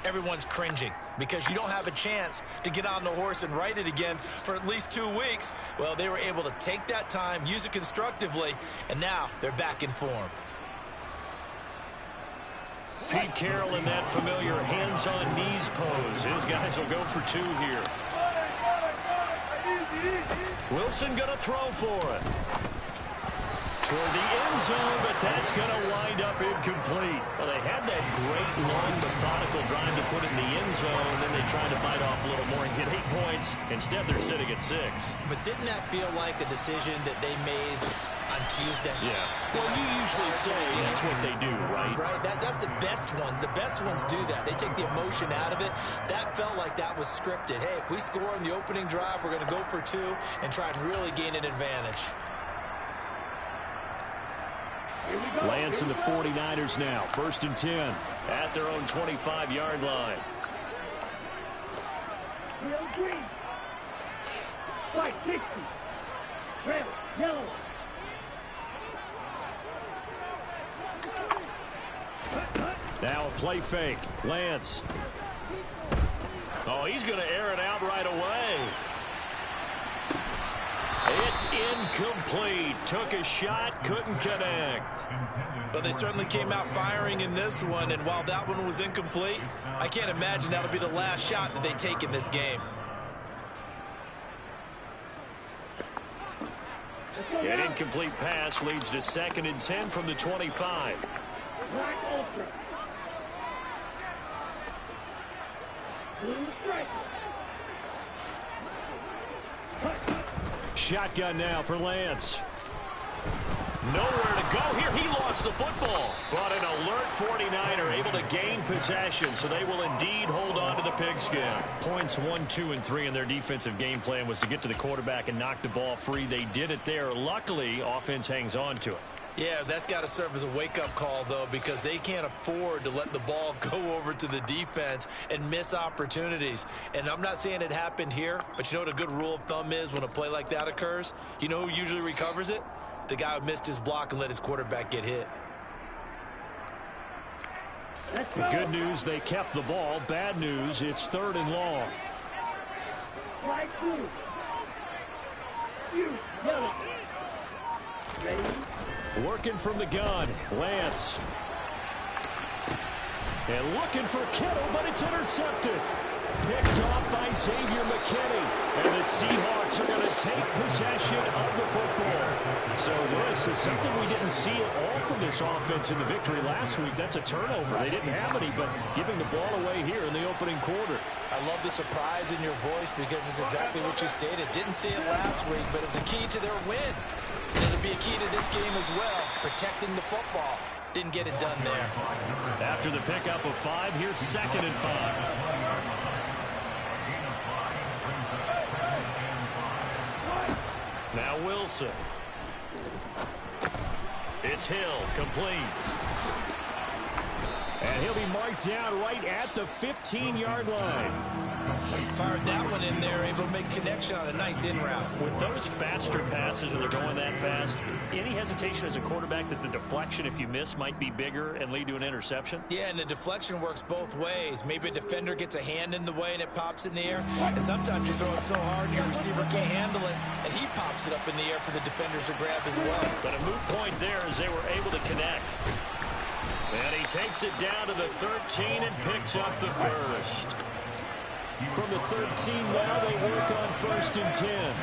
everyone's cringing because you don't have a chance to get on the horse and ride it again for at least 2 weeks. Well, they were able to take that time, use it constructively, and now they're back in form. Pete Carroll in that familiar hands-on-knees pose. His guys will go for 2 here. Wilson going to throw for it. Toward the end zone, but that's going to wind up incomplete. Well, they had that great, long, methodical drive to put it in the end zone, then they tried to bite off a little more and get 8 points. Instead, they're sitting at 6. But didn't that feel like a decision that they made on Tuesday? Yeah. Well, you usually say that's what they do, right? Right. That's the best one. The best ones do that. They take the emotion out of it. That felt like that was scripted. Hey, if we score on the opening drive, we're going to go for 2 and try and really gain an advantage. Lance and the 49ers now. 1st and 10 at their own 25-yard line. White 60. Red, yellow. Now a play fake. Lance. Oh, he's going to air it out right away. It's incomplete. Took a shot, couldn't connect. But they certainly came out firing in this one, and while that one was incomplete, I can't imagine that'll be the last shot that they take in this game. An incomplete pass leads to 2nd and 10 from the 25. Shotgun now for Lance. Nowhere to go here. He lost the football. But an alert 49er able to gain possession, so they will indeed hold on to the pigskin. Points 1, 2, and 3 in their defensive game plan was to get to the quarterback and knock the ball free. They did it there. Luckily, offense hangs on to it. Yeah, that's got to serve as a wake-up call, though, because they can't afford to let the ball go over to the defense and miss opportunities. And I'm not saying it happened here, but you know what a good rule of thumb is when a play like that occurs? You know who usually recovers it? The guy who missed his block and let his quarterback get hit. The good news, they kept the ball. Bad news, it's 3rd and long. Working from the gun, Lance. And looking for Kittle, but it's intercepted. Picked off by Xavier McKinney. And the Seahawks are going to take possession of the football. So this is something we didn't see at all from this offense in the victory last week. That's a turnover. They didn't have any, but giving the ball away here in the opening quarter. I love the surprise in your voice because it's exactly what you stated. Didn't see it last week, but it's a key to their win. It'll be a key to this game as well, protecting the football. Didn't get it done there. After the pickup of 5, here's 2nd and 5. Now Wilson. It's Hill, complete. And he'll be marked down right at the 15-yard line. Fired that one in there, able to make connection on a nice in route. With those faster passes and they're going that fast, any hesitation as a quarterback that the deflection, if you miss, might be bigger and lead to an interception? Yeah, and the deflection works both ways. Maybe a defender gets a hand in the way and it pops in the air. And sometimes you throw it so hard your receiver can't handle it, and he pops it up in the air for the defenders to grab as well. But a moot point there as they were able to connect. And he takes it down to the 13 and picks up the first. From the 13 now, they work on 1st and 10.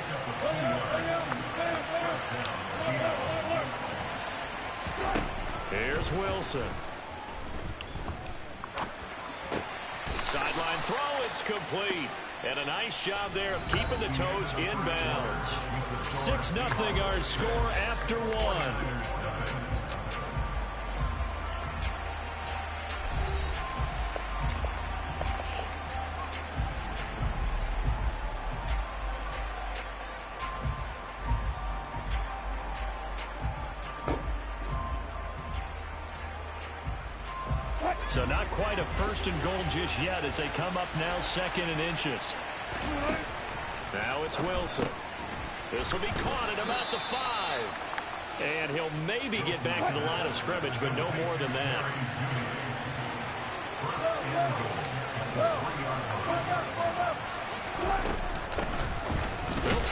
Here's Wilson. Sideline throw, it's complete. And a nice job there of keeping the toes inbounds. 6-0 our score after 1. So not quite a 1st and goal just yet as they come up now 2nd and inches. Now it's Wilson. This will be caught at about the 5. And he'll maybe get back to the line of scrimmage, but no more than that.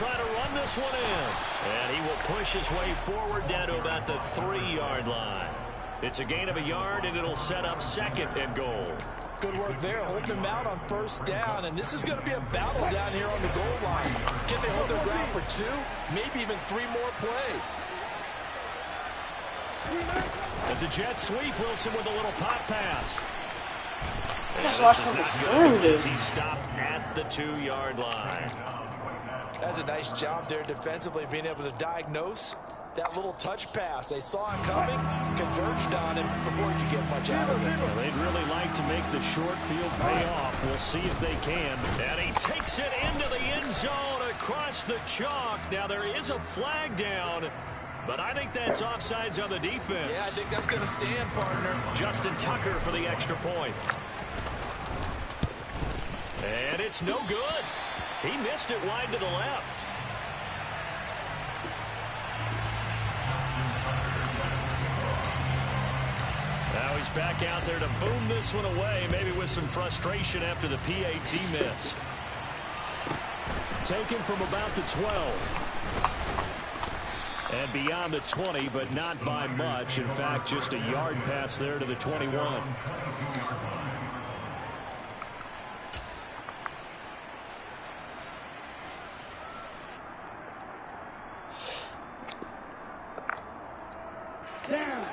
try to run this one in. And he will push his way forward down to about the 3-yard line. It's a gain of a yard, and it'll set up 2nd and goal. Good work there, holding them out on 1st down, and this is going to be a battle down here on the goal line. Can they hold their ground for 2, maybe even 3 more plays? As a jet sweep, Wilson with a little pop pass. That's why I'm concerned. He stopped at the 2-yard line. That's a nice job there defensively, being able to diagnose that little touch pass. They saw it coming, converged on him before he could get much out of it. Well, they'd really like to make the short field pay off. We'll see if they can. And he takes it into the end zone across the chalk. Now, there is a flag down, but I think that's offsides on the defense. Yeah, I think that's going to stand, partner. Justin Tucker for the extra point. And it's no good. He missed it wide to the left. Now he's back out there to boom this one away, maybe with some frustration after the PAT miss. Taken from about the 12. And beyond the 20, but not by much. In fact, just a yard pass there to the 21. Down.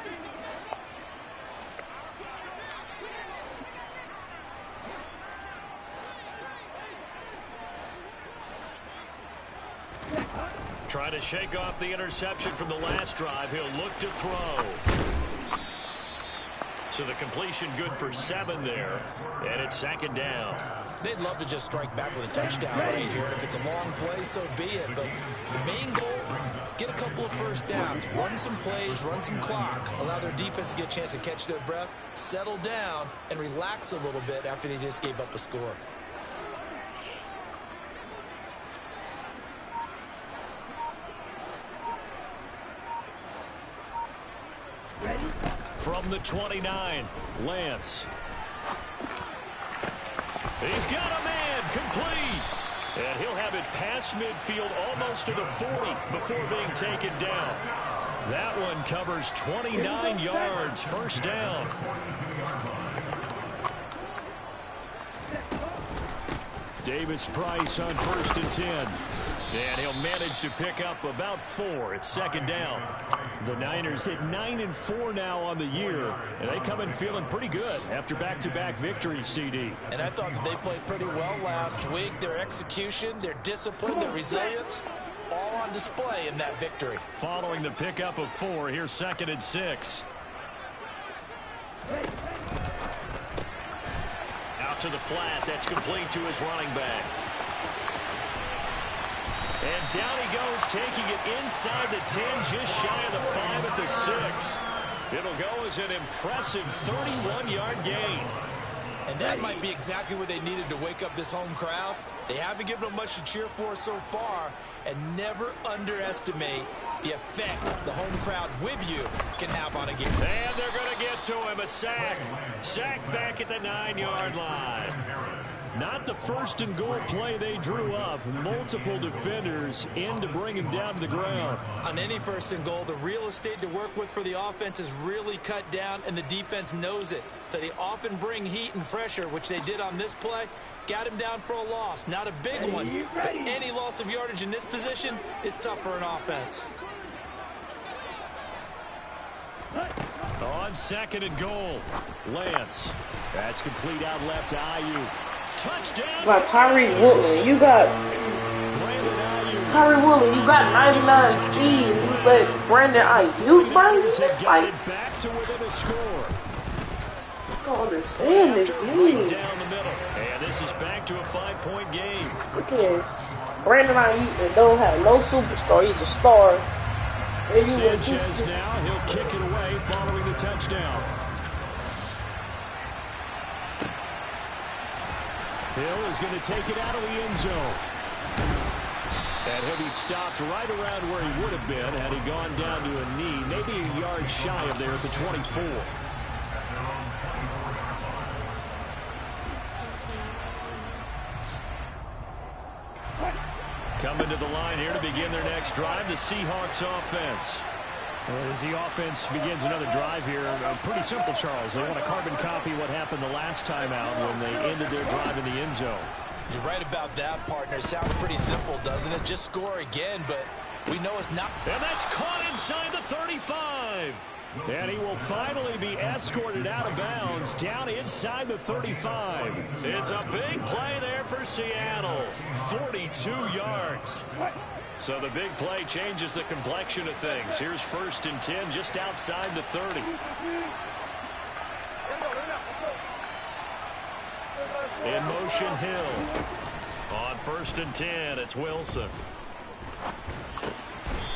Trying to shake off the interception from the last drive. He'll look to throw. So the completion good for 7 there. And it's 2nd down. They'd love to just strike back with a touchdown right here. And if it's a long play, so be it. But the main goal, get a couple of 1st downs. Run some plays, run some clock. Allow their defense to get a chance to catch their breath, settle down, and relax a little bit after they just gave up a score. From the 29, Lance. He's got a man, complete. And he'll have it past midfield almost to the 40 before being taken down. That one covers 29 yards, 1st down. Davis Price on 1st and 10. And he'll manage to pick up about 4. It's 2nd down. The Niners hit 9-4 now on the year, and they come in feeling pretty good after back-to-back victories, CD. And I thought that they played pretty well last week. Their execution, their discipline, their resilience, all on display in that victory. Following the pickup of 4, here's 2nd and 6. Out to the flat. That's complete to his running back. And down he goes, taking it inside the 10, just shy of the 5 at the 6. It'll go as an impressive 31-yard gain. And that might be exactly what they needed to wake up this home crowd. They haven't given them much to cheer for so far, and never underestimate the effect the home crowd with you can have on a game. And they're going to get to him, a sack. Sack back at the 9-yard line. Not the 1st and goal play they drew up. Multiple defenders in to bring him down to the ground. On any 1st and goal, the real estate to work with for the offense is really cut down, and the defense knows it. So they often bring heat and pressure, which they did on this play. Got him down for a loss. Not a big one, but any loss of yardage in this position is tough for an offense. On 2nd and goal, Lance. That's complete out left to Ayuk. Touchdown. But Tyree Woodland, you got Tyree Woodland, you got 99 speed. You let Brandon Ayuk burn you? Like, back to within a score. I don't understand this game. Down the middle. And this is back to a 5-point game. Look at Brandon Ayuk that don't have no superstar. He's a star. And you Sanchez now, he'll kick it away following the touchdown. Hill is going to take it out of the end zone. And he'll be stopped right around where he would have been had he gone down to a knee, maybe a yard shy of there at the 24. Coming to the line here to begin their next drive, the Seahawks offense. As the offense begins another drive here, pretty simple, Charles. They want to carbon copy what happened the last time out when they ended their drive in the end zone. You're right about that, partner. It sounds pretty simple, doesn't it? Just score again, but we know it's not. And that's caught inside the 35. And he will finally be escorted out of bounds down inside the 35. It's a big play there for Seattle. 42 yards. So the big play changes the complexion of things. Here's 1st and 10 just outside the 30. In motion, Hill. On 1st and 10, it's Wilson.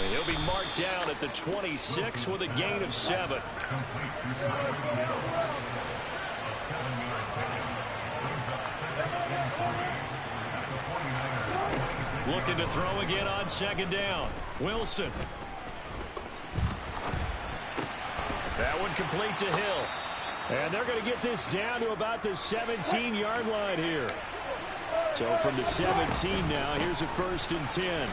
And he'll be marked down at the 26 with a gain of 7. Looking to throw again on 2nd down. Wilson. That one complete to Hill. And they're going to get this down to about the 17-yard line here. So from the 17 now, here's a 1st and 10.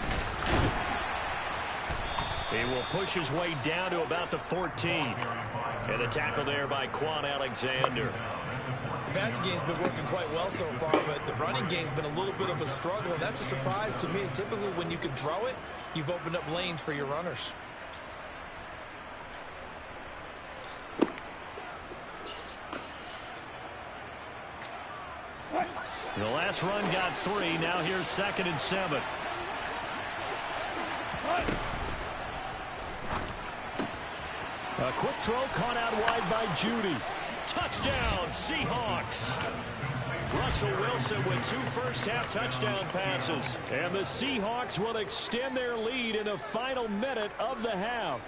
He will push his way down to about the 14. And a tackle there by Quan Alexander. The passing game's been working quite well so far, but the running game's been a little bit of a struggle, and that's a surprise to me. Typically, when you can throw it, you've opened up lanes for your runners. The last run got 3. Now here's 2nd and 7. A quick throw caught out wide by Judy. Touchdown, Seahawks. Russell Wilson with 2 first-half touchdown passes. And the Seahawks will extend their lead in the final minute of the half.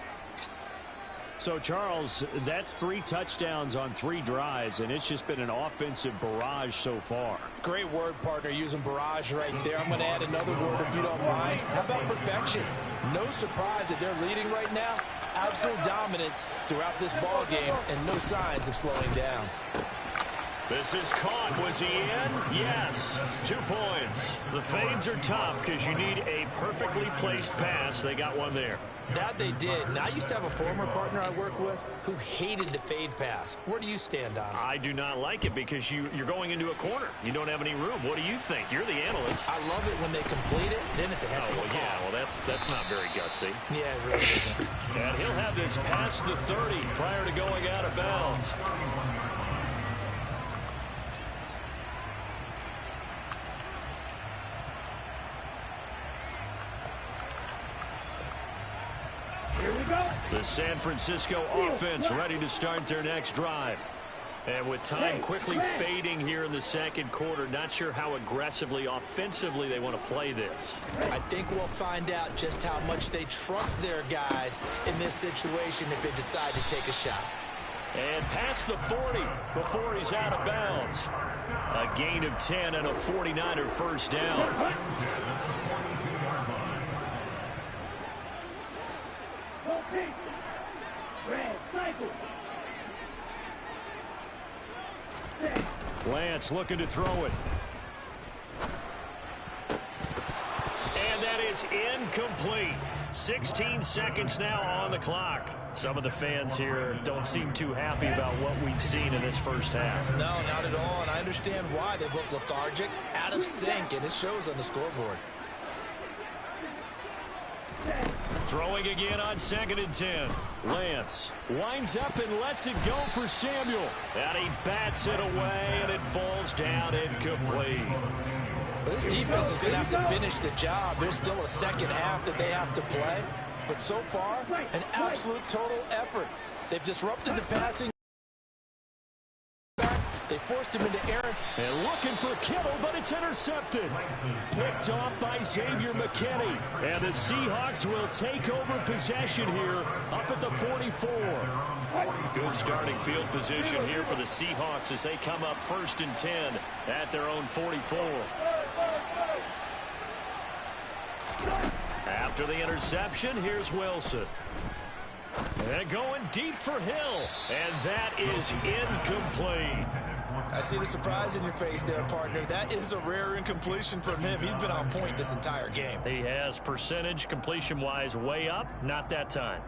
So, Charles, that's 3 touchdowns on 3 drives, and it's just been an offensive barrage so far. Great word, partner, using barrage right there. I'm going to add another word if you don't mind. How about perfection? No surprise that they're leading right now. Absolute dominance throughout this ball game and no signs of slowing down. This is caught. Was he in? Yes. 2 points. The fades are tough because you need a perfectly placed pass. They got one there. That they did. And I used to have a former partner I worked with who hated the fade pass. Where do you stand on it? I do not like it because you're going into a corner. You don't have any room. What do you think? You're the analyst. I love it when they complete it. Then it's a heck of a call. Yeah, well, that's not very gutsy. Yeah, it really isn't. And he'll have this past the 30 prior to going out of bounds. Here we go. The San Francisco offense ready to start their next drive. And with time quickly fading here in the 2nd quarter, not sure how aggressively, offensively they want to play this. I think we'll find out just how much they trust their guys in this situation if they decide to take a shot. And past the 40 before he's out of bounds. A gain of 10 and a 49er first down. Lance looking to throw it. And that is incomplete. 16 seconds now on the clock. Some of the fans here don't seem too happy about what we've seen in this first half. No, not at all, and I understand why. They've looked lethargic, out of sync, and it shows on the scoreboard. Throwing again on 2nd and 10. Lance winds up and lets it go for Samuel. And he bats it away, and it falls down incomplete. This defense is going to have to finish the job. There's still a 2nd half that they have to play. But so far, an absolute total effort. They've disrupted the passing. They forced him into error. And looking for Kittle, but it's intercepted. Picked off by Xavier McKinney. And the Seahawks will take over possession here up at the 44. Good starting field position here for the Seahawks as they come up 1st and 10 at their own 44. After the interception, here's Wilson. And going deep for Hill. And that is incomplete. I see the surprise in your face there, partner. That is a rare incompletion from him. He's been on point this entire game. He has percentage completion-wise way up. Not that time.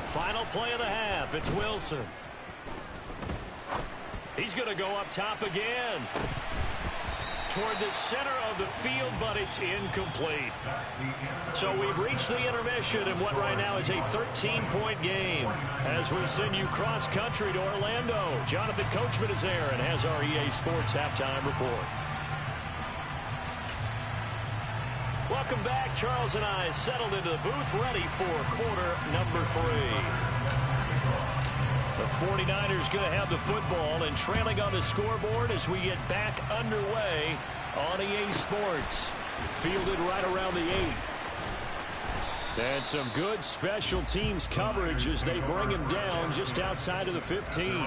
Final play of the half. It's Wilson. He's going to go up top again. Toward the center of the field, but it's incomplete. So we've reached the intermission in what right now is a 13-point game. As we send you cross-country to Orlando, Jonathan Coachman is there and has our EA Sports halftime report. Welcome back. Charles and I settled into the booth, ready for quarter number 3. The 49ers going to have the football and trailing on the scoreboard as we get back underway on EA Sports. Fielded right around the 8. And some good special teams coverage as they bring him down just outside of the 15.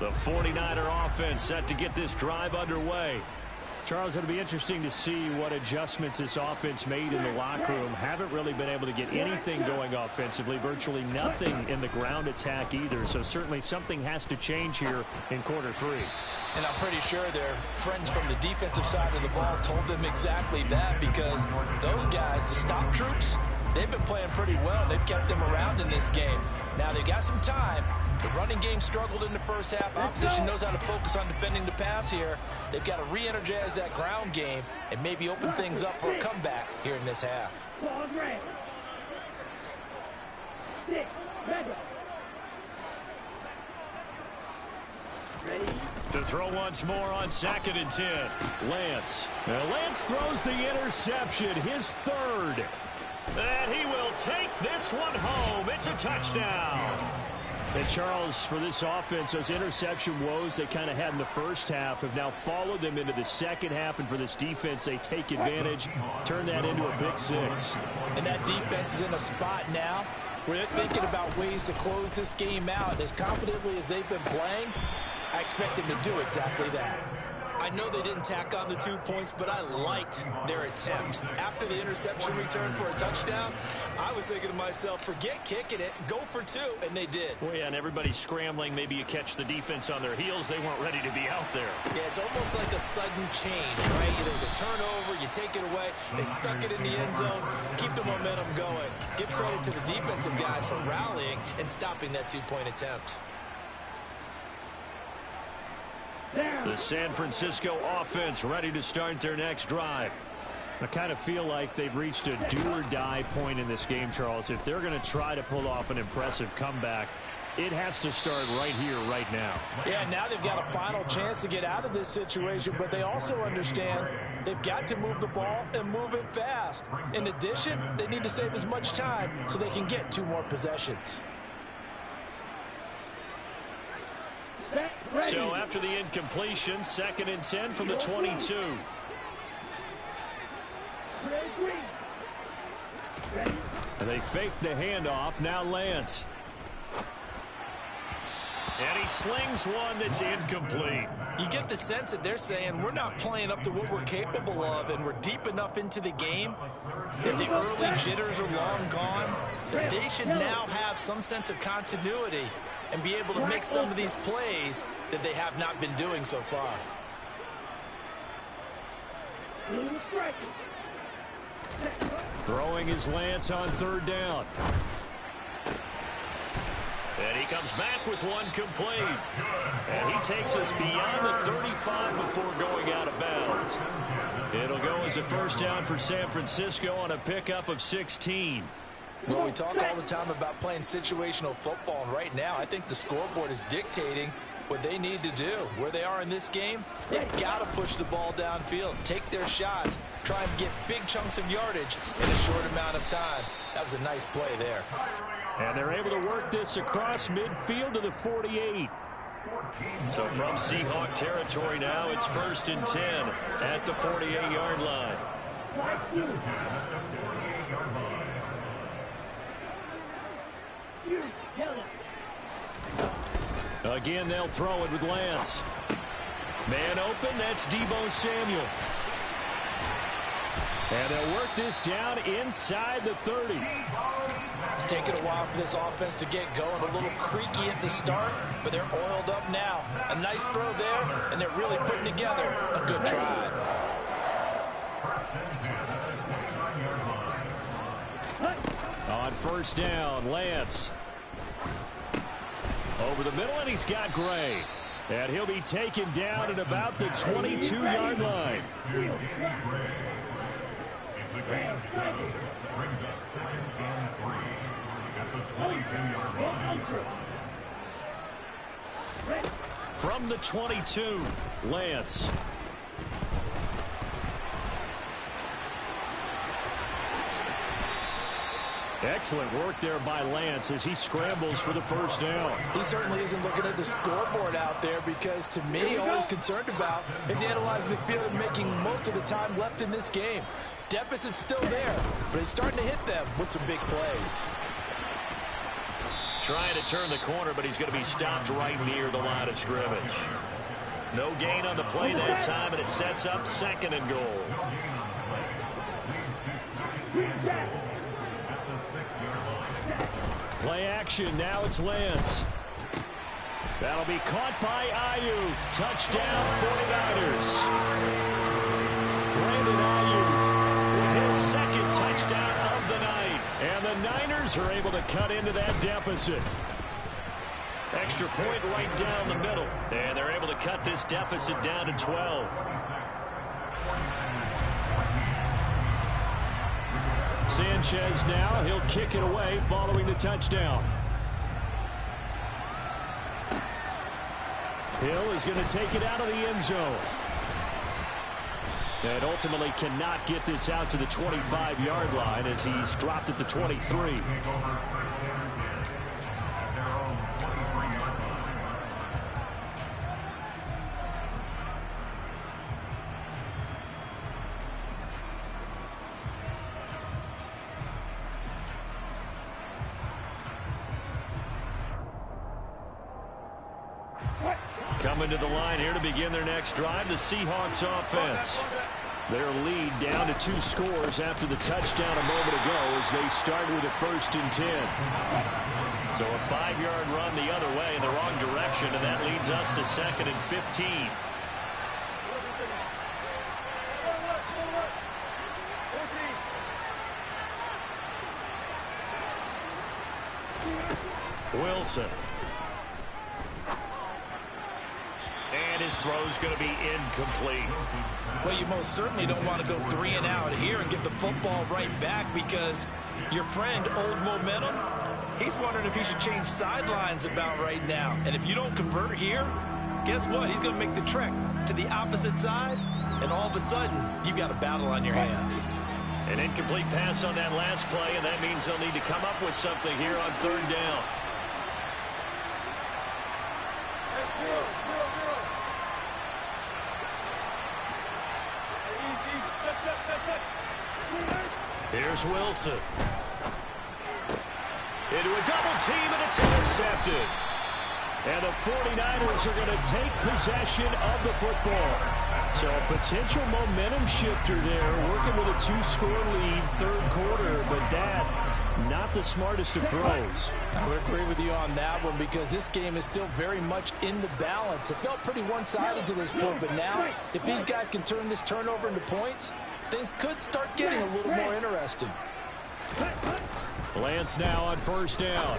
The 49er offense set to get this drive underway. Charles, it'll be interesting to see what adjustments this offense made in the locker room. Haven't really been able to get anything going offensively, virtually nothing in the ground attack either. So certainly something has to change here in quarter 3. And I'm pretty sure their friends from the defensive side of the ball told them exactly that, because those guys, the stop troops, they've been playing pretty well. They've kept them around in this game. Now they've got some time. The running game struggled in the first half. Opposition knows how to focus on defending the pass here. They've got to re-energize that ground game and maybe open things up for a comeback here in this half. To throw once more on 2nd and 10. Lance. Now Lance throws the interception, his 3rd. And he will take this one home. It's a touchdown. And Charles, for this offense, those interception woes they kind of had in the first half have now followed them into the second half. And for this defense, they take advantage, turn that into a big 6. And that defense is in a spot now where they're thinking about ways to close this game out. As confidently as they've been playing, I expect them to do exactly that. I know they didn't tack on the 2 points, but I liked their attempt. After the interception return for a touchdown, I was thinking to myself, forget kicking it, go for 2, and they did. Well, yeah, and everybody's scrambling. Maybe you catch the defense on their heels. They weren't ready to be out there. Yeah, it's almost like a sudden change, right? There's a turnover, you take it away, they stuck it in the end zone, keep the momentum going. Give credit to the defensive guys for rallying and stopping that 2-point attempt. The San Francisco offense ready to start their next drive. I kind of feel like they've reached a do-or-die point in this game, Charles. If they're going to try to pull off an impressive comeback, it has to start right here, right now. Yeah, now they've got a final chance to get out of this situation, but they also understand they've got to move the ball and move it fast. In addition, they need to save as much time so they can get 2 more possessions. So after the incompletion, 2nd and 10 from the 22. They fake the handoff. Now Lance. And he slings one that's incomplete. You get the sense that they're saying we're not playing up to what we're capable of, and we're deep enough into the game that the early jitters are long gone, that they should now have some sense of continuity and be able to make some of these plays that they have not been doing so far. Throwing his Lance on 3rd down. And he comes back with one complete. And he takes us beyond the 35 before going out of bounds. It'll go as a 1st down for San Francisco on a pickup of 16. Well, we talk all the time about playing situational football, and right now I think the scoreboard is dictating what they need to do. Where they are in this game, they've got to push the ball downfield, take their shots, try and get big chunks of yardage in a short amount of time. That was a nice play there. And they're able to work this across midfield to the 48. So from Seahawk territory now, it's 1st and 10 at the 48-yard line. Again, they'll throw it with Lance. Man open, that's Deebo Samuel. And they'll work this down inside the 30. It's taken a while for this offense to get going. A little creaky at the start, but they're oiled up now. A nice throw there, and they're really putting together a good drive. On 1st down, Lance. Over the middle, and he's got Gray. And he'll be taken down at about the 22-yard line. From the 22, Lance. Excellent work there by Lance as he scrambles for the 1st down. He certainly isn't looking at the scoreboard out there because, to me, all he's concerned about is analyzing the field and making most of the time left in this game. Deficit's still there, but he's starting to hit them with some big plays. Trying to turn the corner, but he's going to be stopped right near the line of scrimmage. No gain on the play that time, and it sets up 2nd and goal. Play action, now it's Lance. That'll be caught by Ayuk. Touchdown, 49ers. Brandon Ayuk with his 2nd touchdown of the night. And the Niners are able to cut into that deficit. Extra point right down the middle. And they're able to cut this deficit down to 12. Sanchez now, he'll kick it away following the touchdown. Hill is going to take it out of the end zone. And ultimately cannot get this out to the 25-yard line as he's dropped at the 23. Coming to the line here to begin their next drive, the Seahawks offense. Their lead down to 2 scores after the touchdown a moment ago as they start with a 1st and 10. So a 5-yard run the other way in the wrong direction, and that leads us to 2nd and 15. Wilson. And his throw's going to be incomplete. Well, you most certainly don't want to go 3 and out here and get the football right back because your friend, Old Momentum, he's wondering if he should change sidelines about right now. And if you don't convert here, guess what? He's going to make the trek to the opposite side, and all of a sudden, you've got a battle on your hands. An incomplete pass on that last play, and that means they'll need to come up with something here on 3rd down. Here's Wilson. Into a double team, and it's intercepted. And the 49ers are going to take possession of the football. So a potential momentum shifter there, working with a 2-score lead, 3rd quarter, but that, not the smartest of throws. I would agree with you on that one because this game is still very much in the balance. It felt pretty one-sided to this point, but now, if these guys can turn this turnover into points, things could start getting a little more interesting. Lance now on 1st down.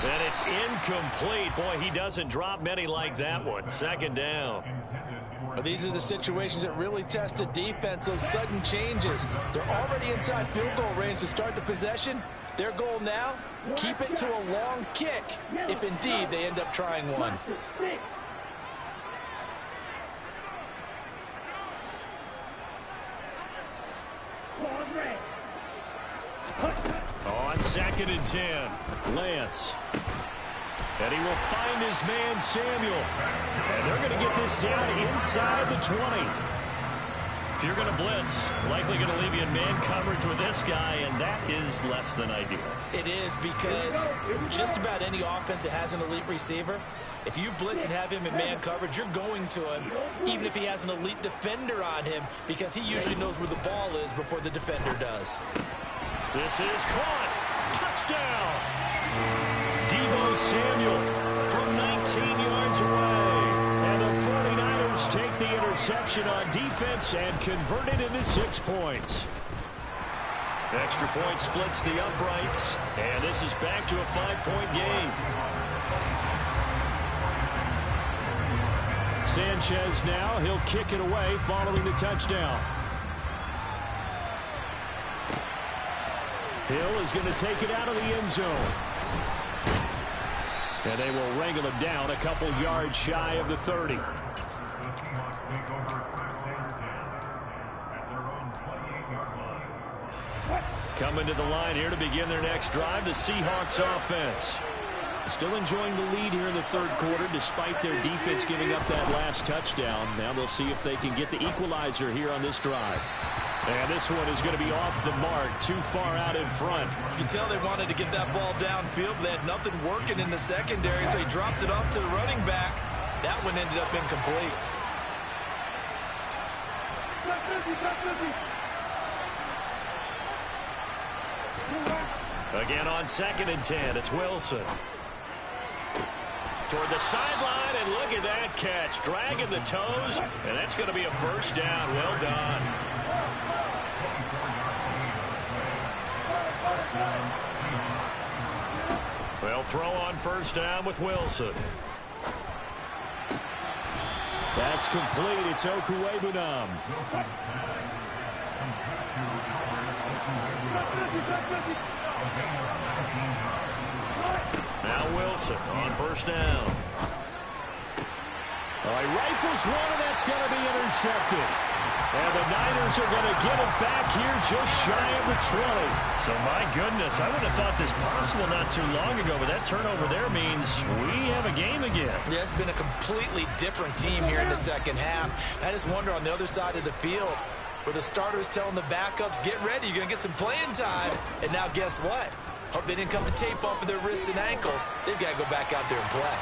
And it's incomplete. Boy, he doesn't drop many like that one. 2nd down. But these are the situations that really test a defense, those sudden changes. They're already inside field goal range to start the possession. Their goal now, keep it to a long kick, if indeed they end up trying one. On 2nd and 10, Lance. And he will find his man, Samuel. And they're going to get this down inside the 20. If you're going to blitz, likely going to leave you in man coverage with this guy, and that is less than ideal. It is, because just about any offense that has an elite receiver, if you blitz and have him in man coverage, you're going to him, even if he has an elite defender on him, because he usually knows where the ball is before the defender does. This is caught. Touchdown. Deebo Samuel from 19 yards away. And the 49ers take the interception on defense and convert it into 6 points. Extra point splits the uprights, and this is back to a 5-point game. Sanchez now, he'll kick it away following the touchdown. Hill is going to take it out of the end zone. And they will wrangle him down a couple yards shy of the 30. Coming to the line here to begin their next drive, the Seahawks offense. Still enjoying the lead here in the third quarter despite their defense giving up that last touchdown. Now they'll see if they can get the equalizer here on this drive. And this one is going to be off the mark, too far out in front. You can tell they wanted to get that ball downfield, but they had nothing working in the secondary, so he dropped it off to the running back. That one ended up incomplete. Again on 2nd and 10, it's Wilson. Toward the sideline, and look at that catch. Dragging the toes, and that's going to be a first down. Well done. Well, throw on first down with Wilson. That's complete. It's Okuwebunam. Now Wilson on first down. He rifles one, and that's going to be intercepted. And the Niners are going to get it back here just shy of the 20. So, my goodness, I would have thought this possible not too long ago, but that turnover there means we have a game again. Yeah, it's been a completely different team here in the second half. I just wonder on the other side of the field where the starters telling the backups, get ready, you're going to get some playing time. And now guess what? Hope they didn't cut the tape off of their wrists and ankles. They've got to go back out there and play.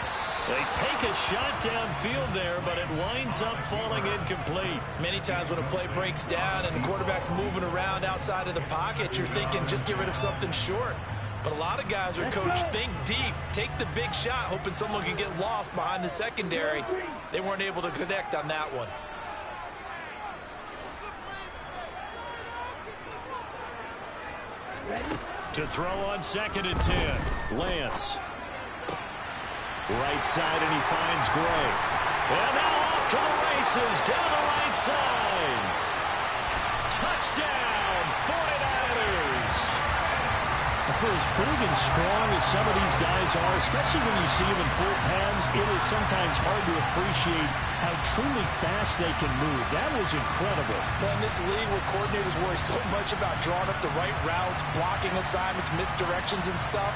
They take a shot downfield there, but it winds up falling incomplete. Many times when a play breaks down and the quarterback's moving around outside of the pocket, you're thinking just get rid of something short. But a lot of guys are coached, think deep, take the big shot, hoping someone can get lost behind the secondary. They weren't able to connect on that one. To throw on 2nd and 10, Lance. Right side, and he finds Gray. And now off to the races, down the right side. Touchdown, 49ers. For as big and strong as some of these guys are, especially when you see them in full pads, it is sometimes hard to appreciate how truly fast they can move. That was incredible. Well, in this league where coordinators worry so much about drawing up the right routes, blocking assignments, misdirections and stuff,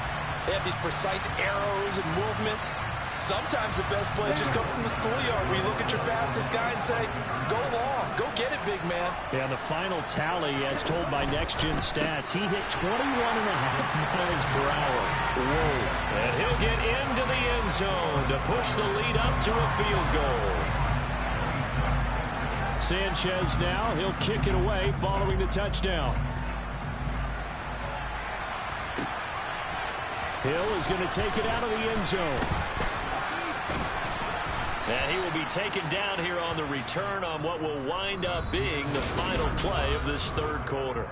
they have these precise arrows and movements. Sometimes the best plays just come from the schoolyard where you look at your fastest guy and say, go long, go get it, big man. Yeah, the final tally, as told by Next Gen Stats, he hit 21.5 miles per hour. Whoa. And he'll get into the end zone to push the lead up to a field goal. Sanchez now, he'll kick it away following the touchdown. Hill is going to take it out of the end zone. And he will be taken down here on the return on what will wind up being the final play of this third quarter.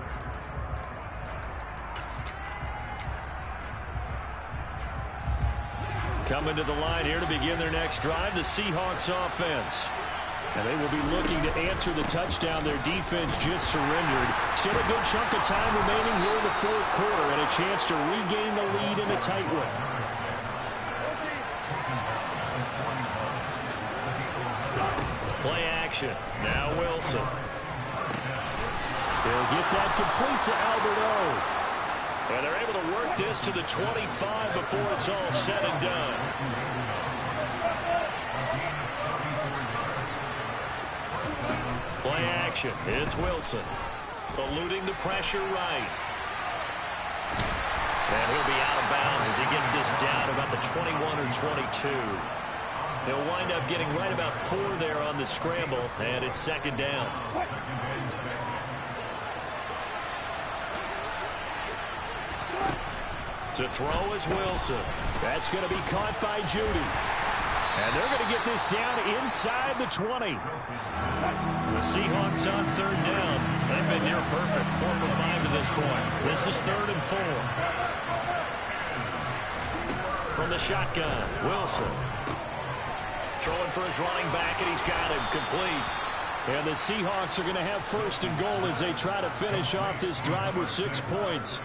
Coming to the line here to begin their next drive, the Seahawks offense. And they will be looking to answer the touchdown their defense just surrendered. Still a good chunk of time remaining here in the fourth quarter and a chance to regain the lead in a tight one. Play action. Now Wilson. They'll get that complete to Albert O. And they're able to work this to the 25 before it's all said and done. Play action. It's Wilson. Eluding the pressure right. And he'll be out of bounds as he gets this down about the 21 or 22. He'll wind up getting right about 4 there on the scramble, and it's second down. To throw is Wilson. That's going to be caught by Judy. And they're going to get this down inside the 20. The Seahawks on third down. They've been near perfect. 4 for 5 to this point. This is 3rd and 4. From the shotgun, Wilson. Throwing for his running back, and he's got him complete. And the Seahawks are going to have 1st and goal as they try to finish off this drive with 6 points.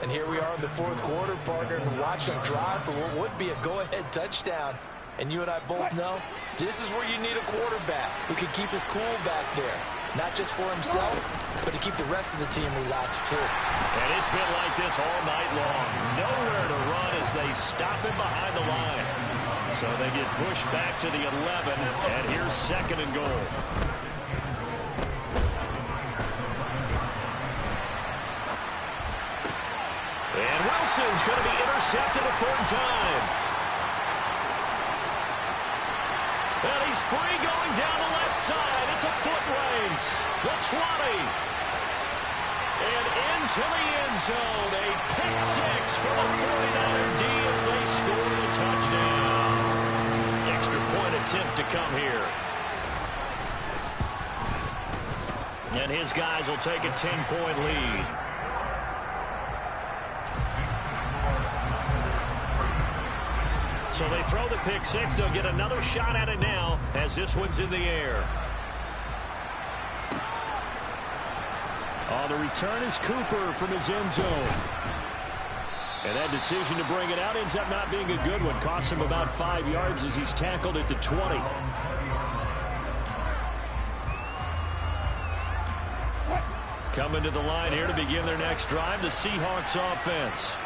And here we are in the 4th quarter, partner, and watch them drive for what would be a go-ahead touchdown. And you and I both know this is where you need a quarterback who can keep his cool back there. Not just for himself, but to keep the rest of the team relaxed, too. And it's been like this all night long. Nowhere to run as they stop him behind the line. So they get pushed back to the 11, and here's 2nd and goal. And Wilson's going to be intercepted a 3rd time. And he's free going down the left side. It's a foot race. The 20. And into the end zone. A pick 6 for the 49er D as they score the touchdown. Extra point attempt to come here. And his guys will take a 10-point lead. So they throw the pick 6. They'll get another shot at it now as this one's in the air. The return is Cooper from his end zone. And that decision to bring it out ends up not being a good one. Costs him about 5 yards as he's tackled at the 20. Coming to the line here to begin their next drive, the Seahawks offense.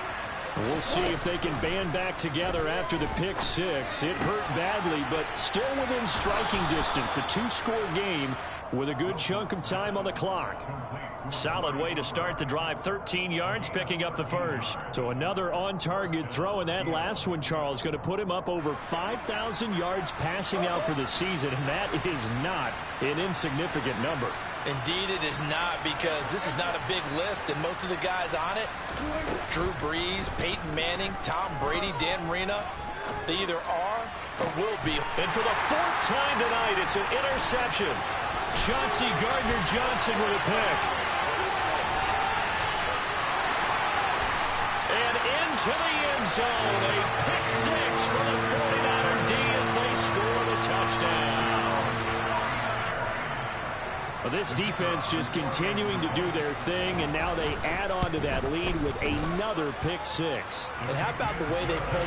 We'll see if they can band back together after the pick 6. It hurt badly, but still within striking distance. A 2-score game with a good chunk of time on the clock. Solid way to start the drive. 13 yards, picking up the first. So another on-target throw, and that last one, Charles, going to put him up over 5,000 yards passing out for the season, and that is not an insignificant number. Indeed it is not, because this is not a big list, and most of the guys on it, Drew Brees, Peyton Manning, Tom Brady, Dan Marino, they either are or will be. And for the 4th time tonight, it's an interception. Chauncey Gardner-Johnson with a pick. And into the end zone, a pick 6 for the 49er D as they score the touchdown. Well, this defense just continuing to do their thing, and now they add on to that lead with another pick 6. And how about the way they pulled